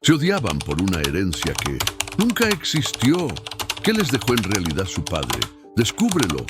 Se odiaban por una herencia que nunca existió. ¿Qué les dejó en realidad su padre? Descúbrelo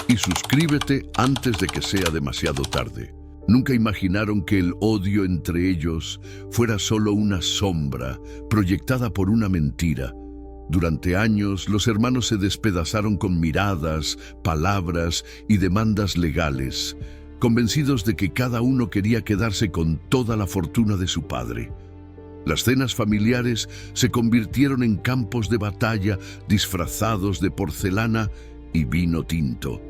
y suscríbete antes de que sea demasiado tarde. Nunca imaginaron que el odio entre ellos fuera solo una sombra proyectada por una mentira. Durante años, los hermanos se despedazaron con miradas, palabras y demandas legales, convencidos de que cada uno quería quedarse con toda la fortuna de su padre. Las cenas familiares se convirtieron en campos de batalla disfrazados de porcelana y vino tinto.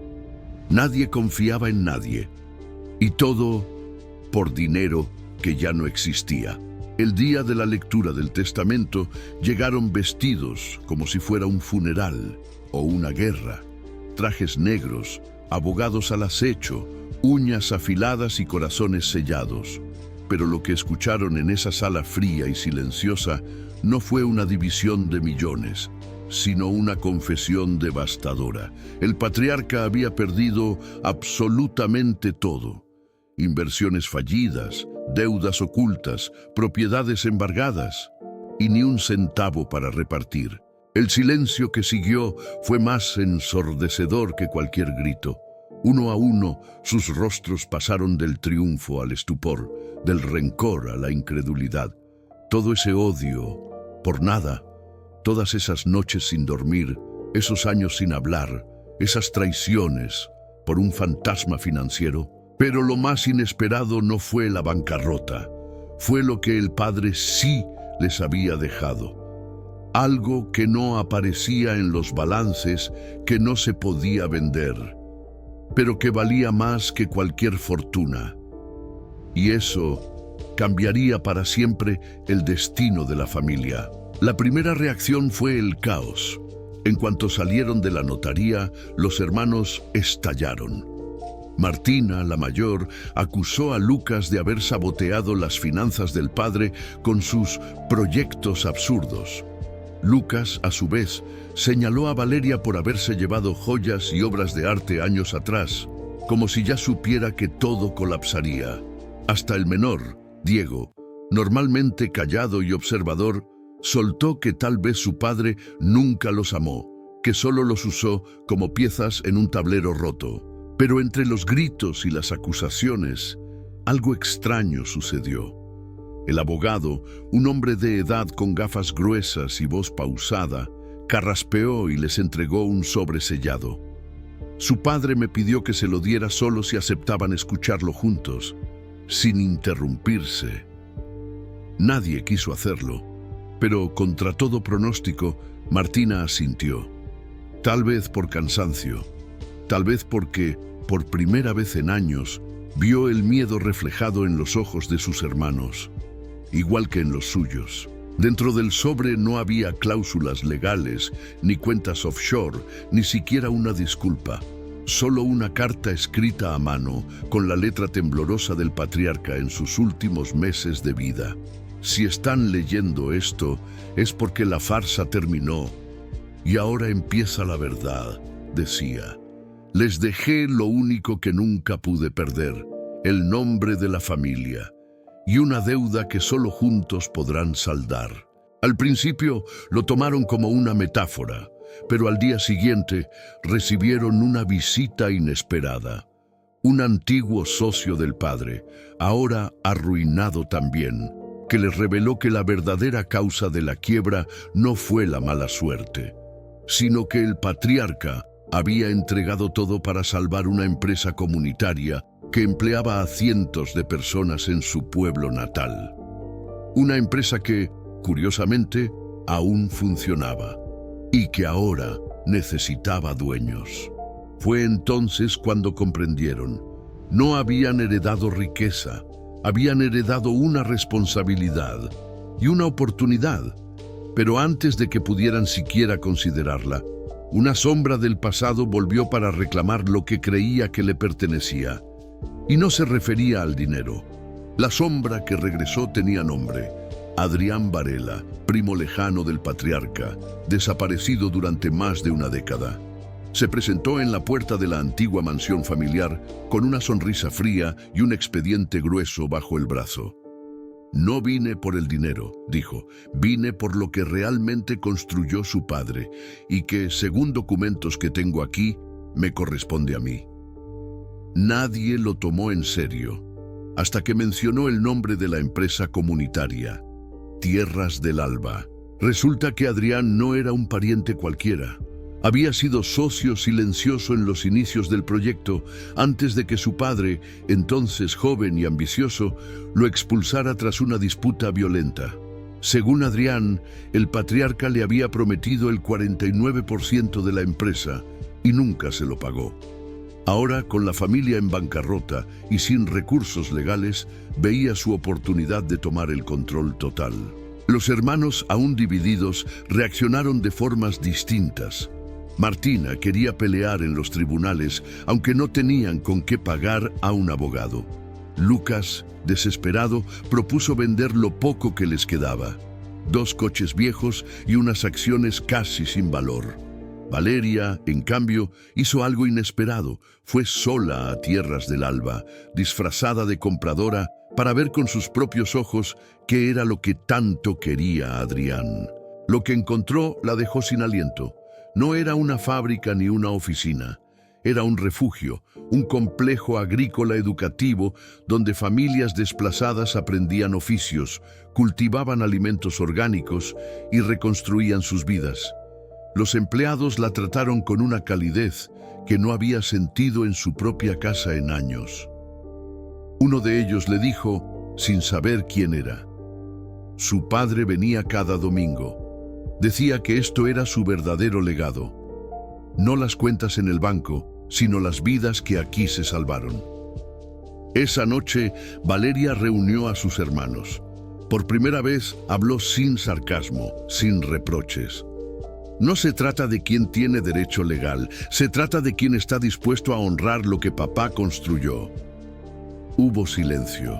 Nadie confiaba en nadie, y todo por dinero que ya no existía. El día de la lectura del testamento llegaron vestidos como si fuera un funeral o una guerra, trajes negros, abogados al acecho, uñas afiladas y corazones sellados. Pero lo que escucharon en esa sala fría y silenciosa no fue una división de millones, sino una confesión devastadora. El patriarca había perdido absolutamente todo. Inversiones fallidas, deudas ocultas, propiedades embargadas y ni un centavo para repartir. El silencio que siguió fue más ensordecedor que cualquier grito. Uno a uno, sus rostros pasaron del triunfo al estupor, del rencor a la incredulidad. Todo ese odio, por nada, todas esas noches sin dormir, esos años sin hablar, esas traiciones, por un fantasma financiero. Pero lo más inesperado no fue la bancarrota, fue lo que el padre sí les había dejado. Algo que no aparecía en los balances, que no se podía vender, pero que valía más que cualquier fortuna. Y eso cambiaría para siempre el destino de la familia. La primera reacción fue el caos. En cuanto salieron de la notaría, los hermanos estallaron. Martina, la mayor, acusó a Lucas de haber saboteado las finanzas del padre con sus proyectos absurdos. Lucas, a su vez, señaló a Valeria por haberse llevado joyas y obras de arte años atrás, como si ya supiera que todo colapsaría. Hasta el menor, Diego, normalmente callado y observador, soltó que tal vez su padre nunca los amó, que solo los usó como piezas en un tablero roto. Pero entre los gritos y las acusaciones, algo extraño sucedió. El abogado, un hombre de edad con gafas gruesas y voz pausada, carraspeó y les entregó un sobre sellado. Su padre me pidió que se lo diera solo si aceptaban escucharlo juntos, sin interrumpirse. Nadie quiso hacerlo, pero contra todo pronóstico, Martina asintió. Tal vez por cansancio, tal vez porque, por primera vez en años, vio el miedo reflejado en los ojos de sus hermanos, igual que en los suyos. Dentro del sobre no había cláusulas legales, ni cuentas offshore, ni siquiera una disculpa. Solo una carta escrita a mano, con la letra temblorosa del patriarca en sus últimos meses de vida. Si están leyendo esto, es porque la farsa terminó, y ahora empieza la verdad, decía. Les dejé lo único que nunca pude perder, el nombre de la familia, y una deuda que solo juntos podrán saldar. Al principio lo tomaron como una metáfora, pero al día siguiente recibieron una visita inesperada. Un antiguo socio del padre, ahora arruinado también, que les reveló que la verdadera causa de la quiebra no fue la mala suerte, sino que el patriarca había entregado todo para salvar una empresa comunitaria que empleaba a cientos de personas en su pueblo natal. Una empresa que, curiosamente, aún funcionaba y que ahora necesitaba dueños. Fue entonces cuando comprendieron. No habían heredado riqueza, habían heredado una responsabilidad y una oportunidad, pero antes de que pudieran siquiera considerarla, una sombra del pasado volvió para reclamar lo que creía que le pertenecía. Y no se refería al dinero. La sombra que regresó tenía nombre: Adrián Varela, primo lejano del patriarca, desaparecido durante más de una década. Se presentó en la puerta de la antigua mansión familiar con una sonrisa fría y un expediente grueso bajo el brazo. No vine por el dinero, dijo, vine por lo que realmente construyó su padre y que, según documentos que tengo aquí, me corresponde a mí. Nadie lo tomó en serio, hasta que mencionó el nombre de la empresa comunitaria, Tierras del Alba. Resulta que Adrián no era un pariente cualquiera. Había sido socio silencioso en los inicios del proyecto, antes de que su padre, entonces joven y ambicioso, lo expulsara tras una disputa violenta. Según Adrián, el patriarca le había prometido el 49% de la empresa y nunca se lo pagó. Ahora, con la familia en bancarrota y sin recursos legales, veía su oportunidad de tomar el control total. Los hermanos, aún divididos, reaccionaron de formas distintas. Martina quería pelear en los tribunales, aunque no tenían con qué pagar a un abogado. Lucas, desesperado, propuso vender lo poco que les quedaba: 2 coches viejos y unas acciones casi sin valor. Valeria, en cambio, hizo algo inesperado. Fue sola a Tierras del Alba, disfrazada de compradora, para ver con sus propios ojos qué era lo que tanto quería Adrián. Lo que encontró la dejó sin aliento. No era una fábrica ni una oficina. Era un refugio, un complejo agrícola educativo donde familias desplazadas aprendían oficios, cultivaban alimentos orgánicos y reconstruían sus vidas. Los empleados la trataron con una calidez que no había sentido en su propia casa en años. Uno de ellos le dijo, sin saber quién era. Su padre venía cada domingo. Decía que esto era su verdadero legado. No las cuentas en el banco, sino las vidas que aquí se salvaron. Esa noche, Valeria reunió a sus hermanos. Por primera vez habló sin sarcasmo, sin reproches. No se trata de quién tiene derecho legal, se trata de quién está dispuesto a honrar lo que papá construyó. Hubo silencio,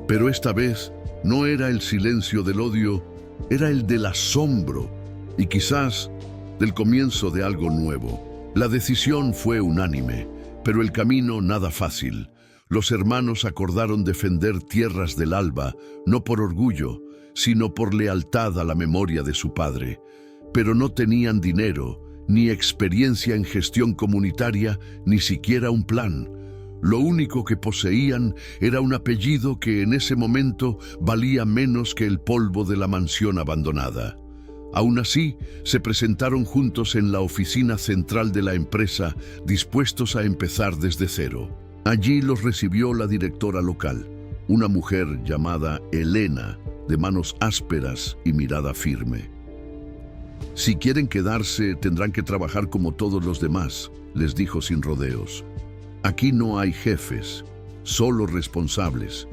pero esta vez no era el silencio del odio, era el del asombro y quizás del comienzo de algo nuevo. La decisión fue unánime, pero el camino nada fácil. Los hermanos acordaron defender Tierras del Alba, no por orgullo, sino por lealtad a la memoria de su padre. Pero no tenían dinero, ni experiencia en gestión comunitaria, ni siquiera un plan. Lo único que poseían era un apellido que en ese momento valía menos que el polvo de la mansión abandonada. Aún así, se presentaron juntos en la oficina central de la empresa, dispuestos a empezar desde cero. Allí los recibió la directora local, una mujer llamada Elena, de manos ásperas y mirada firme. Si quieren quedarse, tendrán que trabajar como todos los demás, les dijo sin rodeos. Aquí no hay jefes, solo responsables.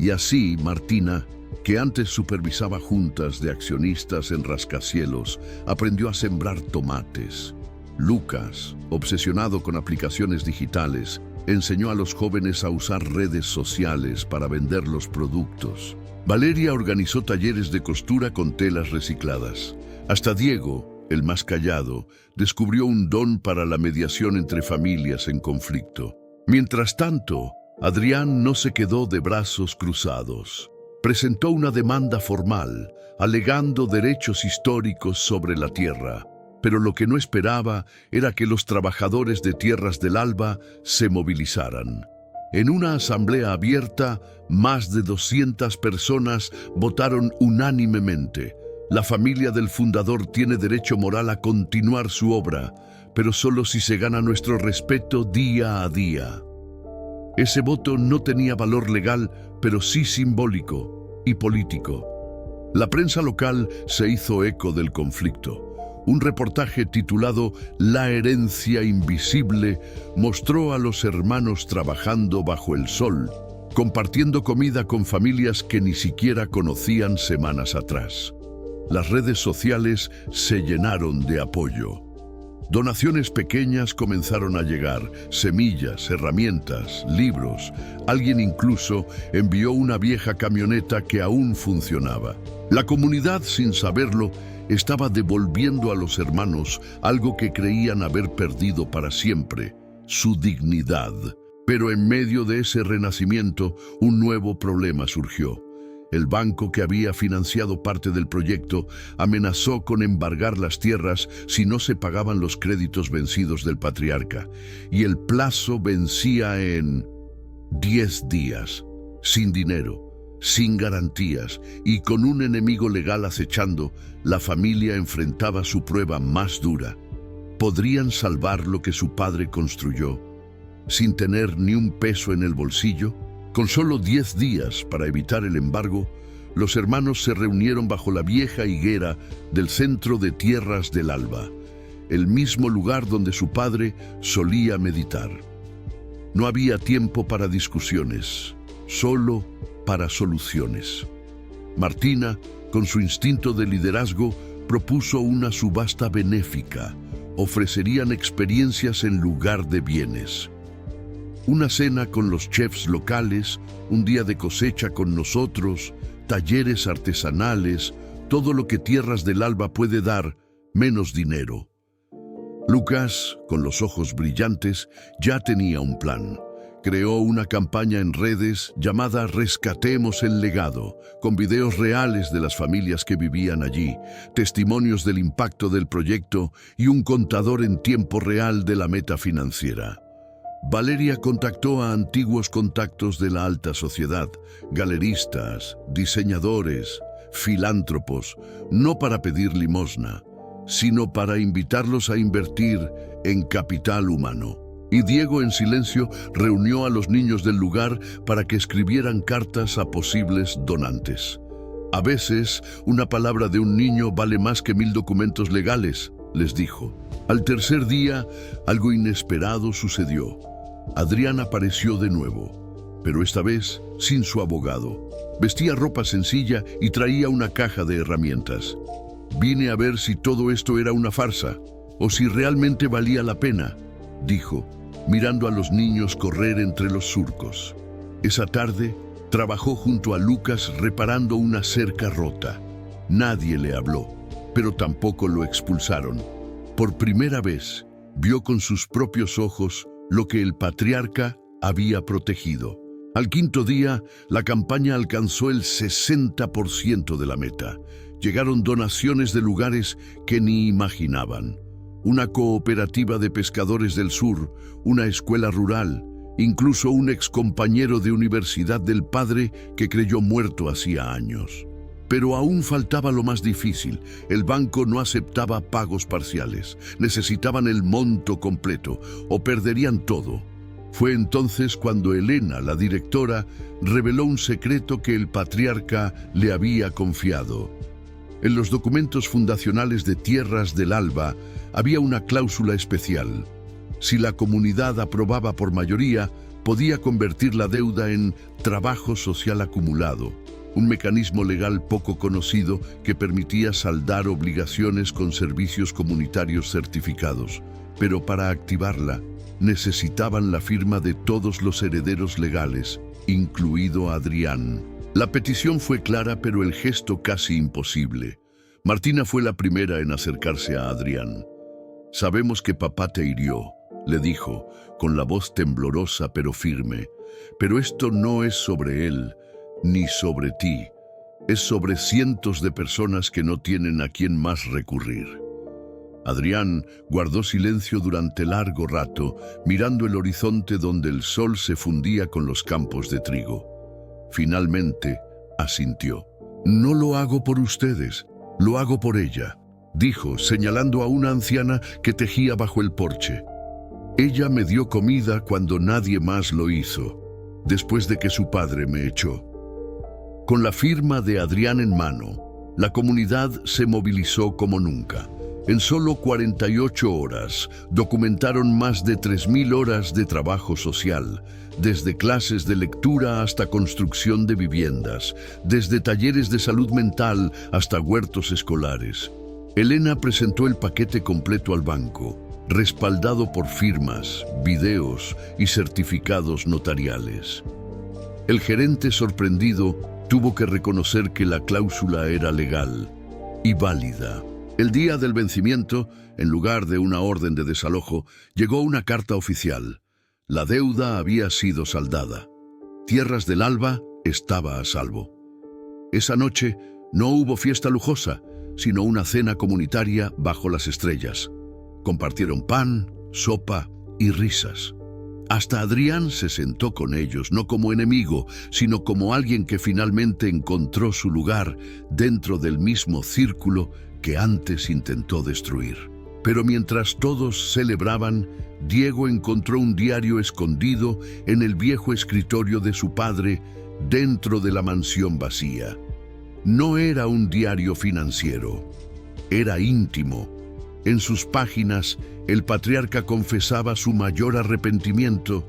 Y así, Martina, que antes supervisaba juntas de accionistas en rascacielos, aprendió a sembrar tomates. Lucas, obsesionado con aplicaciones digitales, enseñó a los jóvenes a usar redes sociales para vender los productos. Valeria organizó talleres de costura con telas recicladas. Hasta Diego, el más callado, descubrió un don para la mediación entre familias en conflicto. Mientras tanto, Adrián no se quedó de brazos cruzados. Presentó una demanda formal, alegando derechos históricos sobre la tierra. Pero lo que no esperaba era que los trabajadores de Tierras del Alba se movilizaran. En una asamblea abierta, más de 200 personas votaron unánimemente. La familia del fundador tiene derecho moral a continuar su obra, pero solo si se gana nuestro respeto día a día. Ese voto no tenía valor legal, pero sí simbólico y político. La prensa local se hizo eco del conflicto. Un reportaje titulado La herencia invisible mostró a los hermanos trabajando bajo el sol, compartiendo comida con familias que ni siquiera conocían semanas atrás. Las redes sociales se llenaron de apoyo. Donaciones pequeñas comenzaron a llegar, semillas, herramientas, libros. Alguien incluso envió una vieja camioneta que aún funcionaba. La comunidad, sin saberlo, estaba devolviendo a los hermanos algo que creían haber perdido para siempre, su dignidad. Pero en medio de ese renacimiento, un nuevo problema surgió. El banco que había financiado parte del proyecto amenazó con embargar las tierras si no se pagaban los créditos vencidos del patriarca, y el plazo vencía en 10 días, sin dinero, sin garantías y con un enemigo legal acechando. La familia enfrentaba su prueba más dura. ¿Podrían salvar lo que su padre construyó sin tener ni un peso en el bolsillo? Con solo 10 días para evitar el embargo, los hermanos se reunieron bajo la vieja higuera del centro de Tierras del Alba, el mismo lugar donde su padre solía meditar. No había tiempo para discusiones, solo para soluciones. Martina, con su instinto de liderazgo, propuso una subasta benéfica. Ofrecerían experiencias en lugar de bienes. Una cena con los chefs locales, un día de cosecha con nosotros, talleres artesanales, todo lo que Tierras del Alba puede dar, menos dinero. Lucas, con los ojos brillantes, ya tenía un plan. Creó una campaña en redes llamada Rescatemos el Legado, con videos reales de las familias que vivían allí, testimonios del impacto del proyecto y un contador en tiempo real de la meta financiera. Valeria contactó a antiguos contactos de la alta sociedad, galeristas, diseñadores, filántropos, no para pedir limosna, sino para invitarlos a invertir en capital humano. Y Diego, en silencio, reunió a los niños del lugar para que escribieran cartas a posibles donantes. A veces, una palabra de un niño vale más que 1000 documentos legales, les dijo. Al tercer día, algo inesperado sucedió. Adrián apareció de nuevo, pero esta vez sin su abogado. Vestía ropa sencilla y traía una caja de herramientas. Vine a ver si todo esto era una farsa, o si realmente valía la pena, dijo, mirando a los niños correr entre los surcos. Esa tarde, trabajó junto a Lucas reparando una cerca rota. Nadie le habló, pero tampoco lo expulsaron. Por primera vez, vio con sus propios ojos lo que el patriarca había protegido. Al quinto día, la campaña alcanzó el 60% de la meta. Llegaron donaciones de lugares que ni imaginaban. Una cooperativa de pescadores del sur, una escuela rural, incluso un excompañero de universidad del padre que creyó muerto hacía años. Pero aún faltaba lo más difícil. El banco no aceptaba pagos parciales. Necesitaban el monto completo o perderían todo. Fue entonces cuando Elena, la directora, reveló un secreto que el patriarca le había confiado. En los documentos fundacionales de Tierras del Alba había una cláusula especial. Si la comunidad aprobaba por mayoría, podía convertir la deuda en trabajo social acumulado, un mecanismo legal poco conocido que permitía saldar obligaciones con servicios comunitarios certificados. Pero para activarla, necesitaban la firma de todos los herederos legales, incluido Adrián. La petición fue clara, pero el gesto casi imposible. Martina fue la primera en acercarse a Adrián. «Sabemos que papá te hirió», le dijo, con la voz temblorosa pero firme. «Pero esto no es sobre él, ni sobre ti. Es sobre cientos de personas que no tienen a quién más recurrir». Adrián guardó silencio durante largo rato, mirando el horizonte donde el sol se fundía con los campos de trigo. Finalmente, asintió. «No lo hago por ustedes, lo hago por ella», dijo, señalando a una anciana que tejía bajo el porche. «Ella me dio comida cuando nadie más lo hizo, después de que su padre me echó». Con la firma de Adrián en mano, la comunidad se movilizó como nunca. En solo 48 horas, documentaron más de 3000 horas de trabajo social, desde clases de lectura hasta construcción de viviendas, desde talleres de salud mental hasta huertos escolares. Elena presentó el paquete completo al banco, respaldado por firmas, videos y certificados notariales. El gerente, sorprendido, tuvo que reconocer que la cláusula era legal y válida. El día del vencimiento, en lugar de una orden de desalojo, llegó una carta oficial. La deuda había sido saldada. Tierras del Alba estaba a salvo. Esa noche no hubo fiesta lujosa, sino una cena comunitaria bajo las estrellas. Compartieron pan, sopa y risas. Hasta Adrián se sentó con ellos, no como enemigo, sino como alguien que finalmente encontró su lugar dentro del mismo círculo que antes intentó destruir. Pero mientras todos celebraban, Diego encontró un diario escondido en el viejo escritorio de su padre dentro de la mansión vacía. No era un diario financiero, era íntimo. En sus páginas, el patriarca confesaba su mayor arrepentimiento: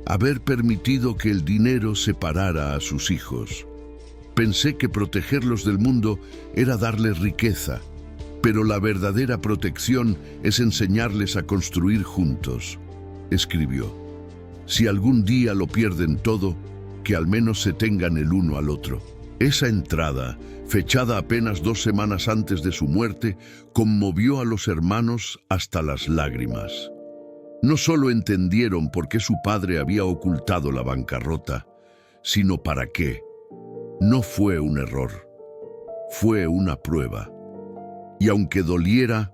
haber permitido que el dinero separara a sus hijos. Pensé que protegerlos del mundo era darles riqueza, pero la verdadera protección es enseñarles a construir juntos, escribió. Si algún día lo pierden todo, que al menos se tengan el uno al otro. Esa entrada, fechada apenas 2 semanas antes de su muerte, conmovió a los hermanos hasta las lágrimas. No solo entendieron por qué su padre había ocultado la bancarrota, sino para qué. No fue un error, fue una prueba. Y aunque doliera,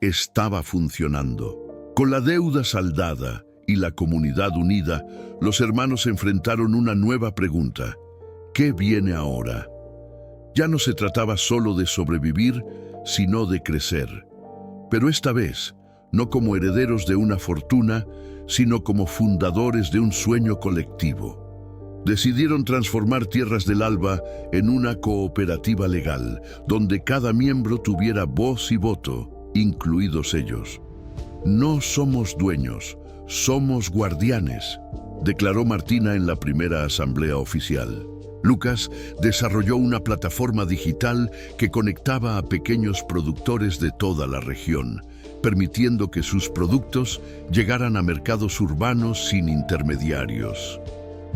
estaba funcionando. Con la deuda saldada y la comunidad unida, los hermanos enfrentaron una nueva pregunta: ¿qué viene ahora? Ya no se trataba solo de sobrevivir, sino de crecer. Pero esta vez, no como herederos de una fortuna, sino como fundadores de un sueño colectivo. Decidieron transformar Tierras del Alba en una cooperativa legal, donde cada miembro tuviera voz y voto, incluidos ellos. No somos dueños, somos guardianes, declaró Martina en la primera asamblea oficial. Lucas desarrolló una plataforma digital que conectaba a pequeños productores de toda la región, permitiendo que sus productos llegaran a mercados urbanos sin intermediarios.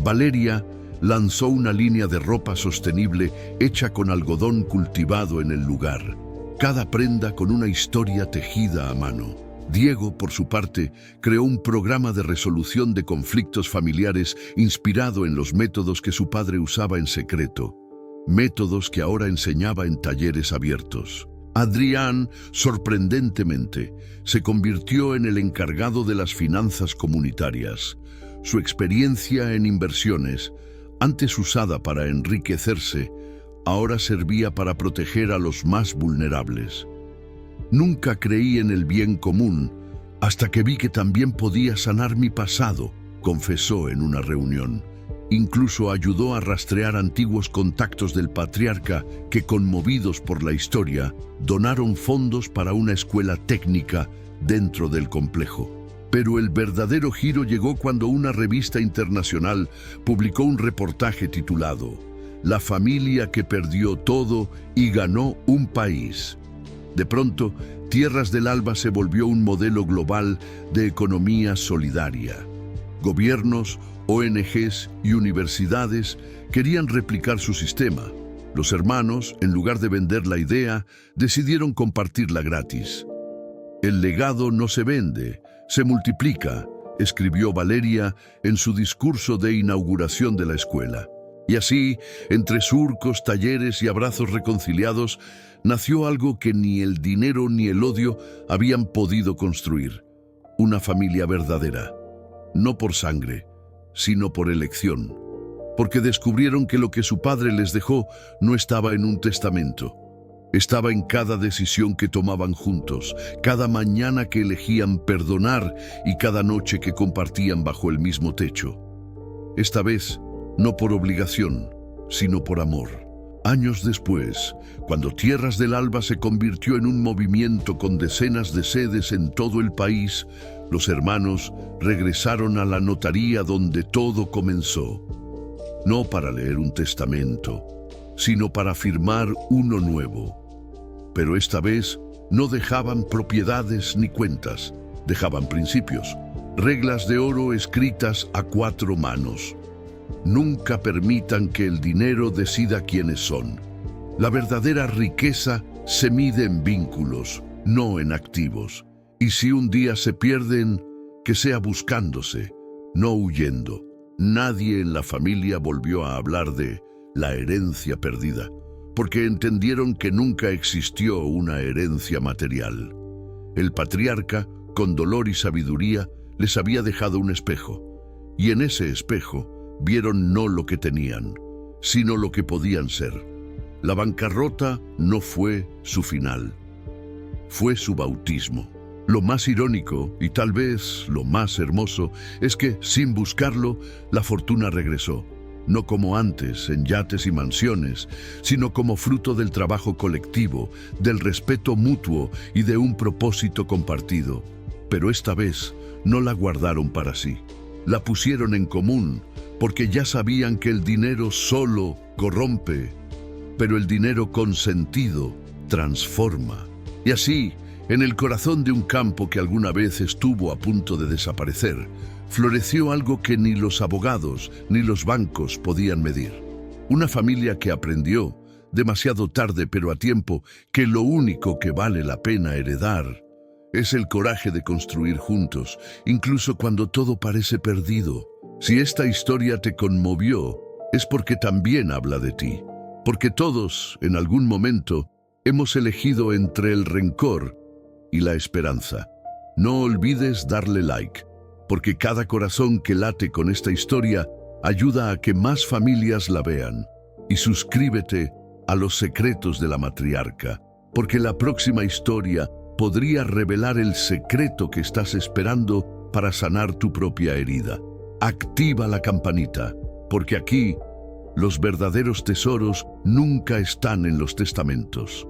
Valeria lanzó una línea de ropa sostenible hecha con algodón cultivado en el lugar, cada prenda con una historia tejida a mano. Diego, por su parte, creó un programa de resolución de conflictos familiares inspirado en los métodos que su padre usaba en secreto, métodos que ahora enseñaba en talleres abiertos. Adrián, sorprendentemente, se convirtió en el encargado de las finanzas comunitarias. Su experiencia en inversiones, antes usada para enriquecerse, ahora servía para proteger a los más vulnerables. Nunca creí en el bien común, hasta que vi que también podía sanar mi pasado, confesó en una reunión. Incluso ayudó a rastrear antiguos contactos del patriarca que, conmovidos por la historia, donaron fondos para una escuela técnica dentro del complejo. Pero el verdadero giro llegó cuando una revista internacional publicó un reportaje titulado «La familia que perdió todo y ganó un país». De pronto, Tierras del Alba se volvió un modelo global de economía solidaria. Gobiernos, ONGs y universidades querían replicar su sistema. Los hermanos, en lugar de vender la idea, decidieron compartirla gratis. «El legado no se vende, se multiplica», escribió Valeria en su discurso de inauguración de la escuela. Y así, entre surcos, talleres y abrazos reconciliados, nació algo que ni el dinero ni el odio habían podido construir: una familia verdadera, no por sangre, sino por elección, porque descubrieron que lo que su padre les dejó no estaba en un testamento, estaba en cada decisión que tomaban juntos, cada mañana que elegían perdonar y cada noche que compartían bajo el mismo techo. Esta vez, no por obligación, sino por amor. Años después, cuando Tierras del Alba se convirtió en un movimiento con decenas de sedes en todo el país, los hermanos regresaron a la notaría donde todo comenzó. No para leer un testamento, sino para firmar uno nuevo. Pero esta vez no dejaban propiedades ni cuentas, dejaban principios, reglas de oro escritas a 4 manos. Nunca permitan que el dinero decida quiénes son. La verdadera riqueza se mide en vínculos, no en activos. Y si un día se pierden, que sea buscándose, no huyendo. Nadie en la familia volvió a hablar de la herencia perdida. porque entendieron que nunca existió una herencia material. El patriarca, con dolor y sabiduría, les había dejado un espejo, y en ese espejo vieron no lo que tenían, sino lo que podían ser. La bancarrota no fue su final, fue su bautismo. Lo más irónico, y tal vez lo más hermoso, es que, sin buscarlo, la fortuna regresó. No como antes, en yates y mansiones, sino como fruto del trabajo colectivo, del respeto mutuo y de un propósito compartido. Pero esta vez no la guardaron para sí. La pusieron en común, porque ya sabían que el dinero solo corrompe, pero el dinero con sentido transforma. Y así, en el corazón de un campo que alguna vez estuvo a punto de desaparecer, floreció algo que ni los abogados ni los bancos podían medir. Una familia que aprendió, demasiado tarde pero a tiempo, que lo único que vale la pena heredar es el coraje de construir juntos, incluso cuando todo parece perdido. Si esta historia te conmovió, es porque también habla de ti, porque todos, en algún momento, hemos elegido entre el rencor y la esperanza. No olvides darle like, porque cada corazón que late con esta historia ayuda a que más familias la vean. Y suscríbete a Los Secretos de la Matriarca, porque la próxima historia podría revelar el secreto que estás esperando para sanar tu propia herida. Activa la campanita, porque aquí los verdaderos tesoros nunca están en los testamentos.